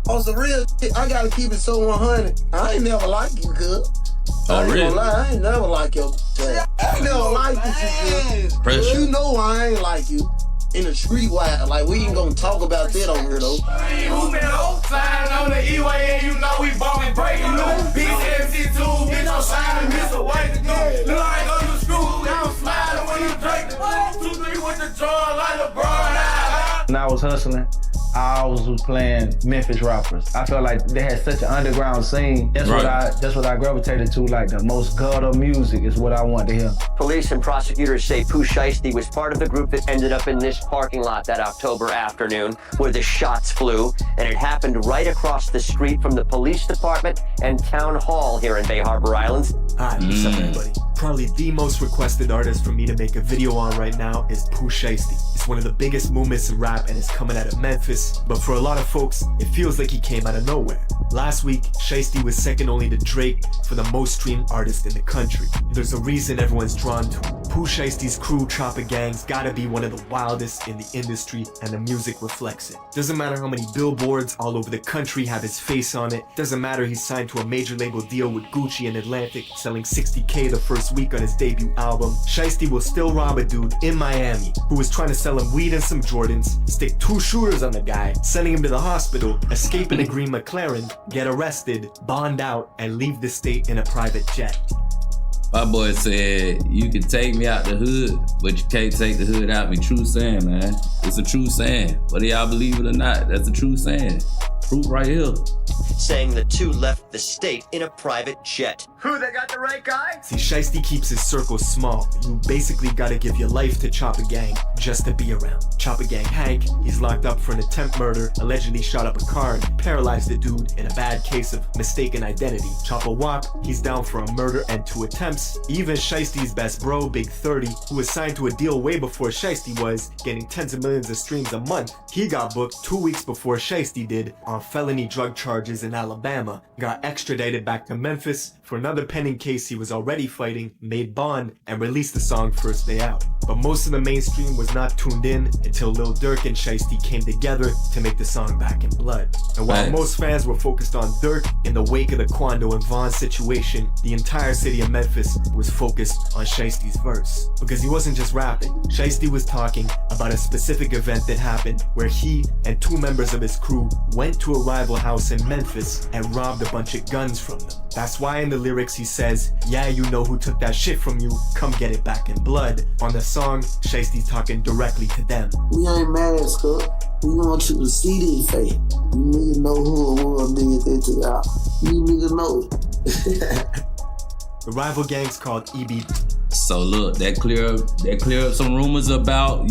On some real shit, I gotta keep it so 100. I ain't never like you, cuz. Oh, really? Gonna lie, I ain't never like your ass. I never like you, cuz. Pressure. You know I ain't like you. In the street wide, like we ain't gonna talk about that on here though. Who been flying on the E-way and you know we bumpin' breaking loose. BCMC2, bitch, I'm shining, miss a way to do. Look like on the screw, now I'm smiling when you drink the 2-3 with the draw like LeBron. When I was hustling, I always was playing Memphis rappers. I felt like they had such an underground scene. That's what I gravitated to, like the most gutter music is what I want to hear. Police and prosecutors say Pooh Shiesty was part of the group that ended up in this parking lot that October afternoon where the shots flew, and it happened right across the street from the police department and town hall here in Bay Harbor Islands. Hi, what's up everybody? Probably the most requested artist for me to make a video on right now is Pooh Shiesty. It's one of the biggest movements in rap and it's coming out of Memphis, but for a lot of folks, it feels like he came out of nowhere. Last week, Shiesty was second only to Drake for the most streamed artist in the country. There's a reason everyone's drawn to him. Pooh Shiesty's crew, Chopper Gang's gotta be one of the wildest in the industry, and the music reflects it. Doesn't matter how many billboards all over the country have his face on it. Doesn't matter he's signed to a major label deal with Gucci and Atlantic, selling $60K the first week on his debut album. Shiesty will still rob a dude in Miami who was trying to sell him weed and some Jordans, stick 2 shooters on the guy, sending him to the hospital, escape in a green McLaren, get arrested, bond out, and leave the state in a private jet. My boy said, you can take me out the hood, but you can't take the hood out me. True saying, man. It's a true saying. Whether y'all believe it or not, that's a true saying. Proof right here. Saying the two left the state in a private jet. Who, they got the right guy? See, Shiesty keeps his circle small. You basically gotta give your life to Chopper Gang just to be around. Chopper Gang Hank, he's locked up for an attempt murder, allegedly shot up a car and paralyzed the dude in a bad case of mistaken identity. Chopper Wop, he's down for a murder and 2 attempts. Even Shiesty's best bro, Big 30, who was signed to a deal way before Shiesty was, getting tens of millions of streams a month. He got booked 2 weeks before Shiesty did on felony drug charges in Alabama, got extradited back to Memphis for another pending case he was already fighting, made bond, and released the song first day out. But most of the mainstream was not tuned in until Lil Durk and Shiesty came together to make the song Back in Blood. And while most fans were focused on Durk in the wake of the Quando and Von situation, the entire city of Memphis was focused on Shiesty's verse. Because he wasn't just rapping, Shiesty was talking about a specific event that happened where he and 2 members of his crew went to a rival house in Memphis and robbed a bunch of guns from them. That's why in the lyrics he says, yeah, you know who took that shit from you, come get it back in blood. On the song, Shiesty's talking directly to them. We ain't mad, cuz. We want you to see this face. You niggas know who it was, niggas that took out. You niggas know it. The rival gang's called EB. So look, that clear up some rumors about,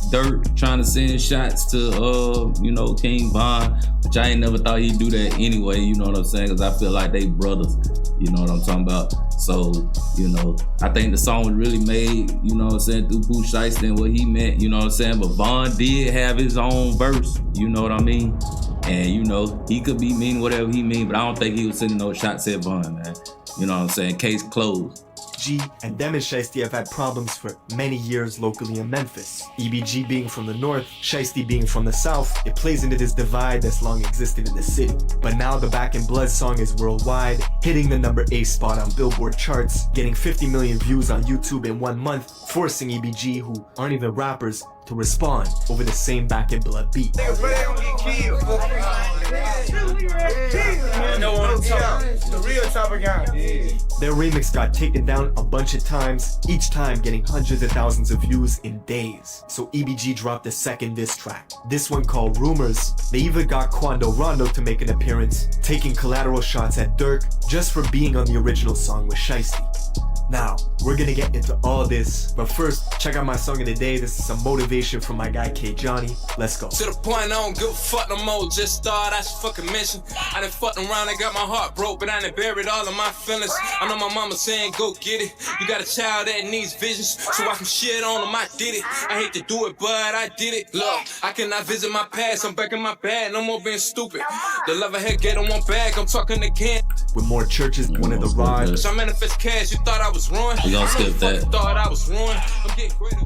Dirt trying to send shots to, King Von, which I ain't never thought he'd do that anyway, you know what I'm saying? Because I feel like they brothers, you know what I'm talking about? So, I think the song was really made, you know what I'm saying, through Pooh Shiesty and what he meant, you know what I'm saying? But Von did have his own verse, you know what I mean? And, he could be mean whatever he mean, but I don't think he was sending no shots at Von, man. You know what I'm saying? Case closed. G and them and Shiesty have had problems for many years locally in Memphis. EBG being from the north, Shiesty being from the south, it plays into this divide that's long existed in the city. But now the Back in Blood song is worldwide, hitting the number 8 spot on Billboard charts, getting 50 million views on YouTube in 1 month, forcing EBG, who aren't even rappers, to respond over the same Back in Blood beat. The real Chopper Gang. Their remix got taken down a bunch of times, each time getting hundreds of thousands of views in days. So EBG dropped a second diss track, this one called Rumors. They even got Quando Rondo to make an appearance, taking collateral shots at Durk just for being on the original song with Shiesty. Now, we're gonna get into all this, but first, check out my song of the day. This is some motivation from my guy K Johnny. Let's go. To the point I don't give a fuck no more, just thought I should fucking mention. I done fucked around and got my heart broke, but I done buried all of my feelings. I know my mama saying go get it. You got a child that needs visions, so I can shit on him, I did it. I hate to do it, but I did it. Look, I cannot visit my past, I'm back in my bag, no more being stupid. The love I had get on one bag, I'm talking again. With more churches than one of the rods. I manifest cash, you thought I was ruined. We gonna skip that. Thought I was ruined. I'm getting greater.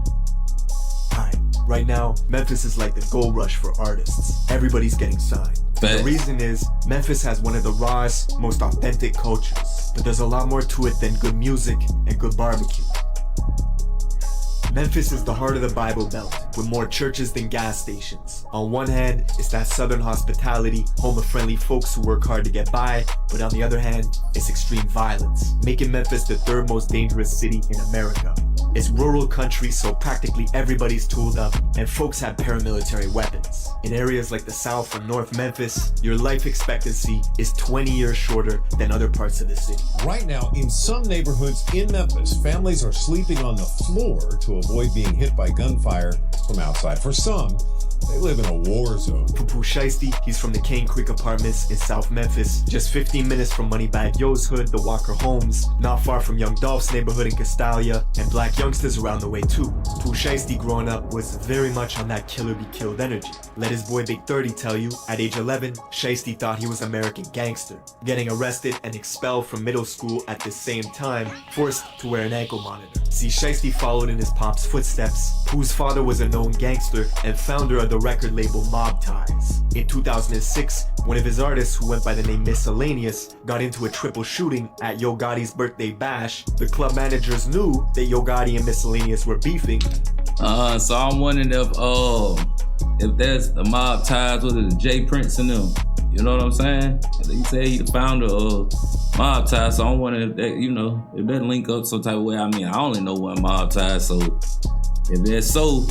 Hi, Right now, Memphis is like the gold rush for artists. Everybody's getting signed. The reason is, Memphis has one of the rawest, most authentic cultures. But there's a lot more to it than good music and good barbecue. Memphis is the heart of the Bible Belt, with more churches than gas stations. On one hand, it's that southern hospitality, home of friendly folks who work hard to get by, but on the other hand, it's extreme violence, making Memphis the third most dangerous city in America. It's rural country, so practically everybody's tooled up, and folks have paramilitary weapons. In areas like the South or North Memphis, your life expectancy is 20 years shorter than other parts of the city. Right now, in some neighborhoods in Memphis, families are sleeping on the floor to avoid being hit by gunfire from outside. For some, they live in a war zone. For Pooh Shiesty, he's from the Cane Creek Apartments in South Memphis, just 15 minutes from Moneybag Yo's hood, the Walker Homes, not far from Young Dolph's neighborhood in Castalia, and black youngsters around the way too. Pooh Shiesty growing up was very much on that killer be killed energy. Let his boy Big 30 tell you, at age 11, Shiesty thought he was American gangster, getting arrested and expelled from middle school at the same time, forced to wear an ankle monitor. See, Shiesty followed in his pop's footsteps. Pooh's father was a known gangster and founder of the record label Mob Ties. In 2006, one of his artists, who went by the name Miscellaneous, got into a triple shooting at Yo Gotti's birthday bash. The club managers knew that Yo Gotti and Miscellaneous were beefing. So I'm wondering if there's the Mob Ties with the J Prince and them. You know what I'm saying? He said he's the founder of Mob Ties, so I'm wondering if that, if that link up some type of way. I mean, I only know one Mob Ties, so if that's so,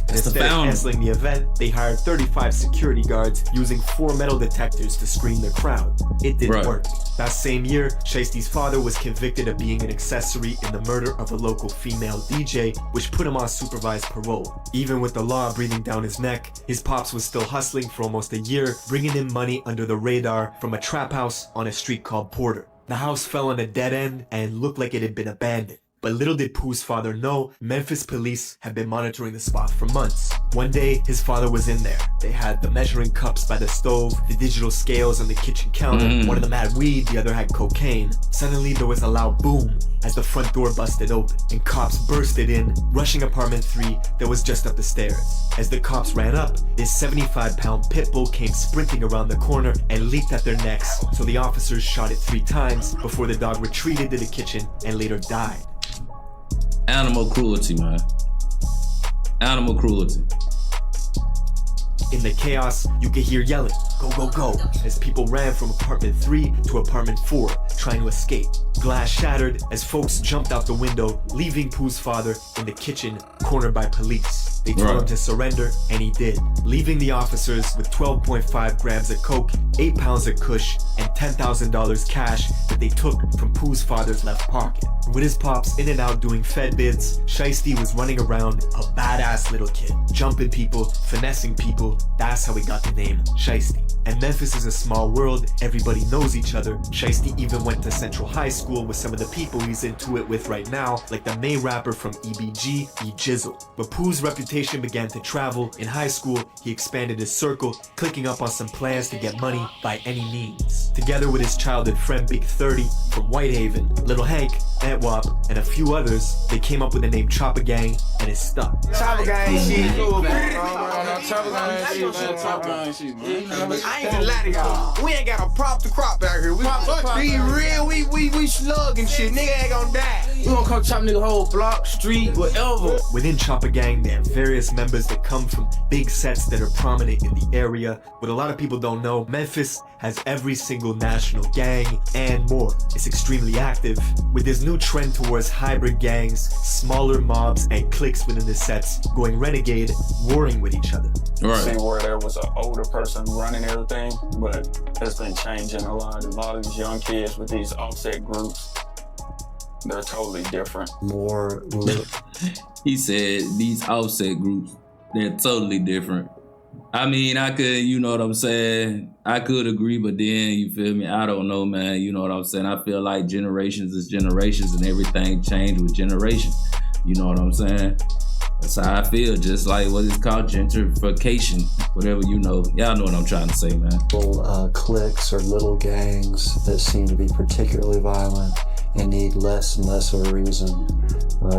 that's the founder. Instead of canceling the event, they hired 35 security guards using 4 metal detectors to screen the crowd. It didn't work. That same year, Shiesty's father was convicted of being an accessory in the murder of a local female DJ, which put him on supervised parole. Even with the law breathing down his neck, his pops was still hustling for almost a year, bringing in money under the radar from a trap house on a street called Porter. The house fell on a dead end and looked like it had been abandoned. But little did Pooh's father know, Memphis police had been monitoring the spot for months. One day, his father was in there. They had the measuring cups by the stove, the digital scales on the kitchen counter. One of them had weed, the other had cocaine. Suddenly, there was a loud boom as the front door busted open, and cops bursted in, rushing apartment 3 that was just up the stairs. As the cops ran up, this 75-pound pit bull came sprinting around the corner and leaped at their necks, so the officers shot it 3 times before the dog retreated to the kitchen and later died. Animal cruelty, man. Animal cruelty. In the chaos, you could hear yelling, "Go, go, go," as people ran from apartment 3 to apartment 4, trying to escape. Glass shattered as folks jumped out the window, leaving Pooh's father in the kitchen, cornered by police. They told him to surrender, and he did, leaving the officers with 12.5 grams of coke, 8 pounds of kush, and $10,000 cash that they took from Pooh's father's left pocket. With his pops in and out doing Fed bids, Shiesty was running around a badass little kid, jumping people, finessing people. That's how he got the name Shiesty. And Memphis is a small world, everybody knows each other. Shiesty even went to Central High School with some of the people he's into it with right now, like the main rapper from EBG, E-Jizzle. But Pooh's reputation began to travel. In high school, he expanded his circle, clicking up on some plans to get money by any means. Together with his childhood friend Big 30 from Whitehaven, Little Hank, Antwop, and a few others, they came up with the name Chopper Gang, and it stuck. Chopper Gang shit, cool, man. Chopper Gang shit, man. Chopper Gang shit, man. I ain't gonna lie to y'all. We ain't got a prop to crop out here. We be real, we slugging shit. Nigga ain't gonna die. We gonna come chop nigga whole block, street, whatever. Within Chopper Gang, there are various members that come from big sets that are prominent in the area. What a lot of people don't know, Memphis has every single national gang and more. It's extremely active, with this new trend towards hybrid gangs, smaller mobs, and cliques within the sets going renegade, warring with each other. See where there was an older person running everything, but it's been changing a lot. A lot of these young kids with these offset groups, they're totally different. He said these offset groups, they're totally different. I mean, I could, you know what I'm saying? I could agree, but then, you feel me? I don't know, man. You know what I'm saying? I feel like generations is generations and everything changed with generation. You know what I'm saying? That's how I feel, just like what is called gentrification, whatever, you know. Y'all know what I'm trying to say, man. Little cliques or little gangs that seem to be particularly violent and need less and less of a reason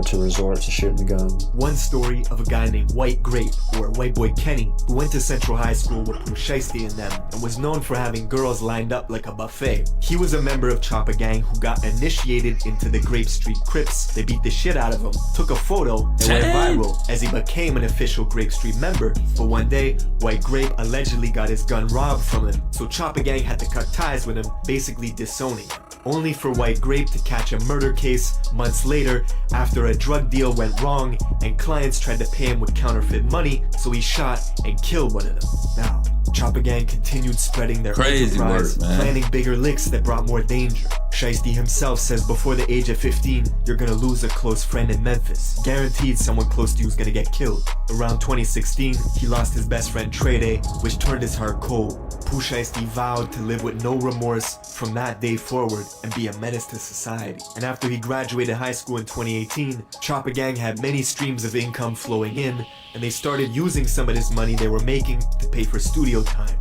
to resort to shooting the gun. One story of a guy named White Grape, or White Boy Kenny, who went to Central High School with Pooh Shiesty and them, and was known for having girls lined up like a buffet. He was a member of Choppa Gang who got initiated into the Grape Street Crips. They beat the shit out of him, took a photo, and went viral as he became an official Grape Street member. But one day, White Grape allegedly got his gun robbed from him, so Choppa Gang had to cut ties with him, basically disowning him. Only for White Grape to catch a murder case months later after a drug deal went wrong and clients tried to pay him with counterfeit money, so he shot and killed one of them. Now, Choppa Gang continued spreading their enterprise, planning bigger licks that brought more danger. Shiesty himself says before the age of 15, you're gonna lose a close friend in Memphis. Guaranteed someone close to you is gonna get killed. Around 2016, he lost his best friend Trey Day, which turned his heart cold. Pooh Shiesty vowed to live with no remorse from that day forward and be a menace to society. And after he graduated high school in 2018, Choppa Gang had many streams of income flowing in, and they started using some of this money they were making to pay for studio time.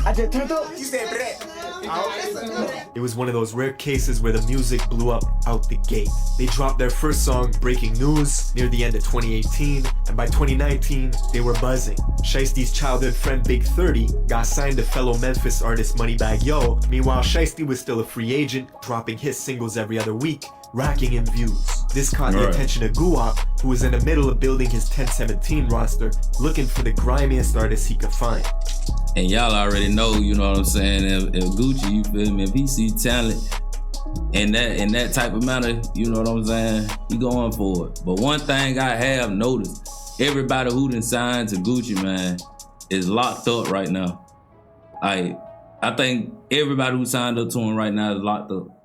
I just turned up. You said brrr. It was one of those rare cases where the music blew up out the gate. They dropped their first song, Breaking News, near the end of 2018, and by 2019, they were buzzing. Shiesty's childhood friend Big 30 got signed to fellow Memphis artist Moneybagg Yo. Meanwhile, Shiesty was still a free agent, dropping hit singles every other week, racking in views. This caught the attention of Guwap, who was in the middle of building his 1017 roster, looking for the grimiest artists he could find. And y'all already know, you know what I'm saying, if Gucci, you feel me, if he see talent in that type of manner, you know what I'm saying, he going for it. But one thing I have noticed, everybody who done signed to Gucci, man, is locked up right now. Like, I think everybody who signed up to him right now is locked up.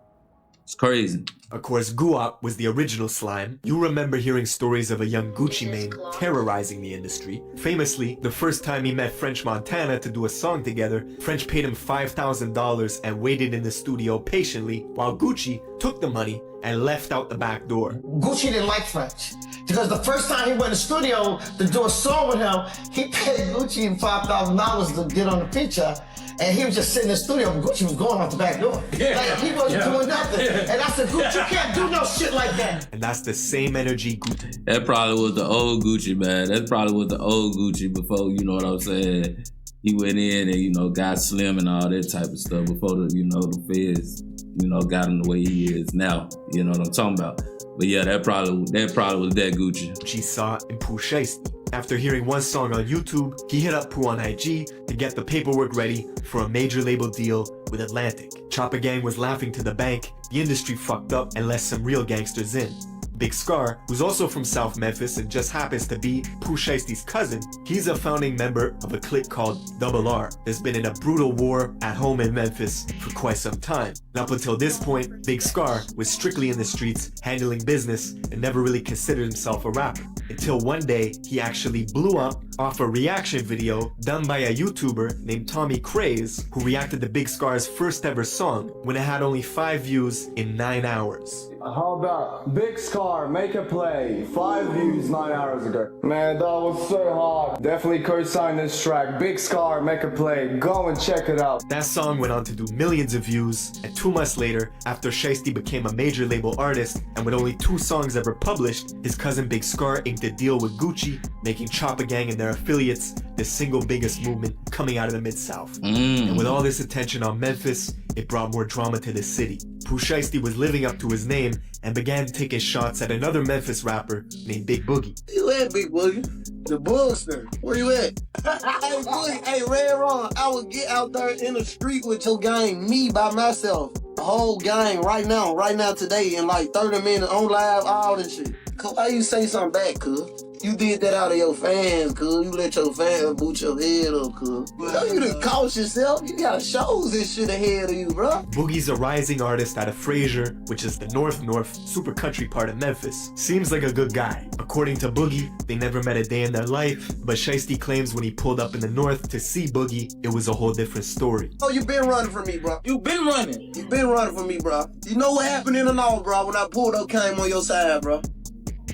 It's crazy. Of course, Guwap was the original slime. You remember hearing stories of a young Gucci Mane terrorizing the industry. Famously, the first time he met French Montana to do a song together, French paid him $5,000 and waited in the studio patiently while Gucci took the money and left out the back door. Gucci didn't like French because the first time he went to the studio to do a song with him, he paid Gucci $5,000 to get on the feature. And he was just sitting in the studio, and Gucci was going out the back door. Like, he wasn't doing nothing. And I said, Gucci, you can't do no shit like that. And that's the same energy Gucci. That probably was the old Gucci, man. That probably was the old Gucci before, you know what I'm saying, he went in and, you know, got slim and all that type of stuff before the, you know, the feds, you know, got him the way he is now. You know what I'm talking about. But yeah, that probably was that Gucci. She saw in Pooh Shiesty. After hearing one song on YouTube, he hit up Pooh on IG to get the paperwork ready for a major label deal with Atlantic. Choppa Gang was laughing to the bank, the industry fucked up and let some real gangsters in. Big Scar, who's also from South Memphis and just happens to be Pooh Shiesty's cousin, he's a founding member of a clique called Double R that's been in a brutal war at home in Memphis for quite some time. And up until this point, Big Scar was strictly in the streets, handling business, and never really considered himself a rapper. Until one day, he actually blew up off a reaction video done by a YouTuber named Tommy Craze, who reacted to Big Scar's first ever song when it had only 5 views in 9 hours. How about Big Scar, Make a Play, 5 views 9 hours ago. Man, that was so hard. Definitely co-sign this track. Big Scar, Make a Play, go and check it out. That song went on to do millions of views, and 2 months later, after Shiesty became a major label artist, and with only 2 songs ever published, his cousin Big Scar inked a deal with Gucci, making Choppa Gang and their affiliates the single biggest movement coming out of the Mid-South. And with all this attention on Memphis, it brought more drama to the city. Pooh Shiesty was living up to his name and began taking shots at another Memphis rapper named Big Boogie. Where you at, Big Boogie? The Boogster. Where you at? Hey, Boogie, hey, Red Ron, I would get out there in the street with your gang, me by myself. The whole gang right now, today, in like 30 minutes, on live, all this shit. Cause why you say something back, cuz? You did that out of your fans, cuz. You let your fans boot your head up, cuz. You done cost yourself. You got shows and shit ahead of you, bro. Boogie's a rising artist out of Fraser, which is the north super country part of Memphis. Seems like a good guy. According to Boogie, they never met a day in their life, but Shiesty claims when he pulled up in the north to see Boogie, it was a whole different story. Oh, you been running from me, bro. You been running. You been running from me, bro. You know what happened in the north, bro, when I pulled up, came on your side, bro.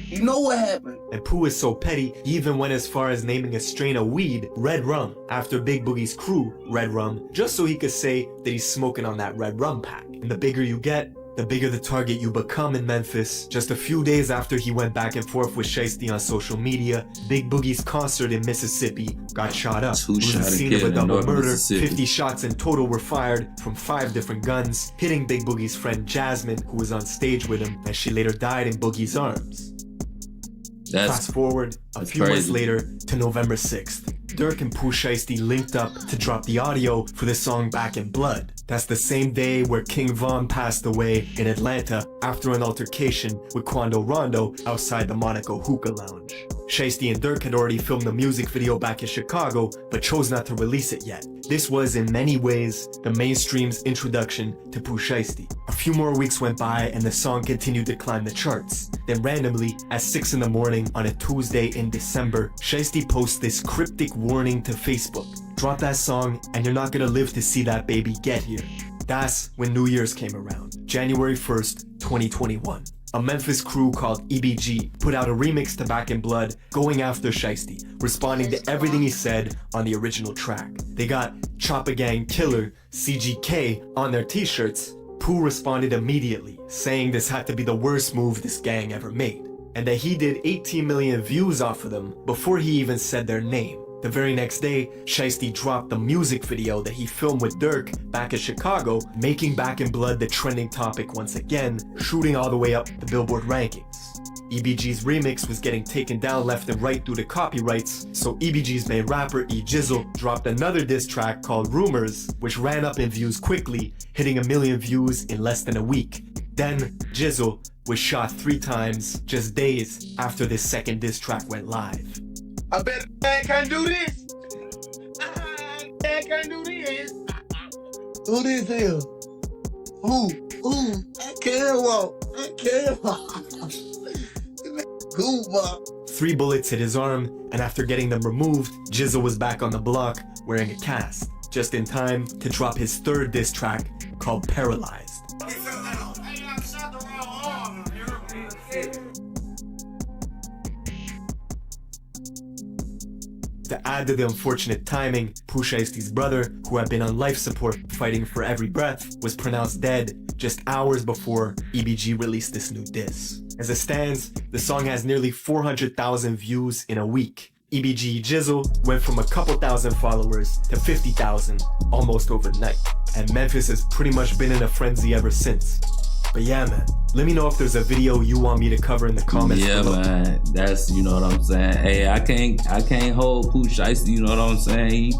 You know what happened. And Pooh is so petty, he even went as far as naming a strain of weed Red Rum after Big Boogie's crew, Red Rum, just so he could say that he's smoking on that Red Rum pack. And the bigger you get, the bigger the target you become in Memphis. Just a few days after he went back and forth with Shiesty on social media, Big Boogie's concert in Mississippi got shot up. It was the scene of a double murder. 50 shots in total were fired from 5 different guns, hitting Big Boogie's friend Jasmine, who was on stage with him, and she later died in Boogie's arms. Fast forward a few months later to November 6th. Durk and Pooh Shiesty linked up to drop the audio for the song Back in Blood. That's the same day where King Von passed away in Atlanta after an altercation with Quando Rondo outside the Monaco Hookah Lounge. Shiesty and Durk had already filmed the music video back in Chicago, but chose not to release it yet. This was in many ways the mainstream's introduction to Pooh Shiesty. A few more weeks went by and the song continued to climb the charts. Then randomly, at 6 in the morning on a Tuesday in December, Shiesty posts this cryptic warning to Facebook. Drop that song and you're not gonna live to see that baby get here. That's when New Year's came around, January 1st, 2021. A Memphis crew called EBG put out a remix to Back in Blood going after Shiesty, responding to everything he said on the original track. They got Choppa Gang Killer, CGK, on their t-shirts. Pooh responded immediately, saying this had to be the worst move this gang ever made, and that he did 18 million views off of them before he even said their name. The very next day, Shiesty dropped the music video that he filmed with Durk back in Chicago, making Back in Blood the trending topic once again, shooting all the way up the Billboard rankings. EBG's remix was getting taken down left and right due to copyrights, so EBG's main rapper E Jizzle dropped another diss track called Rumors, which ran up in views quickly, hitting 1 million views in less than a week. Then, Jizzle was shot 3 times just days after this second diss track went live. I bet man can't do this. Man can't do this. Who this is? Who? I can't walk. I can't walk. Goomba. 3 bullets hit his arm, and after getting them removed, Jizzle was back on the block wearing a cast, just in time to drop his 3rd diss track called Paralyzed. To add to the unfortunate timing, Pooh Shiesty's brother, who had been on life support fighting for every breath, was pronounced dead just hours before EBG released this new diss. As it stands, the song has nearly 400,000 views in a week. EBG Jizzle went from a couple thousand followers to 50,000 almost overnight, and Memphis has pretty much been in a frenzy ever since. But yeah, man, let me know if there's a video you want me to cover in the comments below. Man, that's, you know what I'm saying. Hey, I can't hold Pooh Shiesty, you know what I'm saying.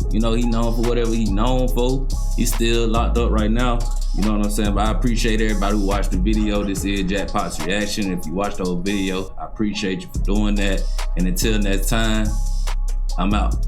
He known for whatever he known for. He's still locked up right now, you know what I'm saying. But I appreciate everybody who watched the video. This is Jackpot's reaction. If you watched the whole video, I appreciate you for doing that. And until next time, I'm out.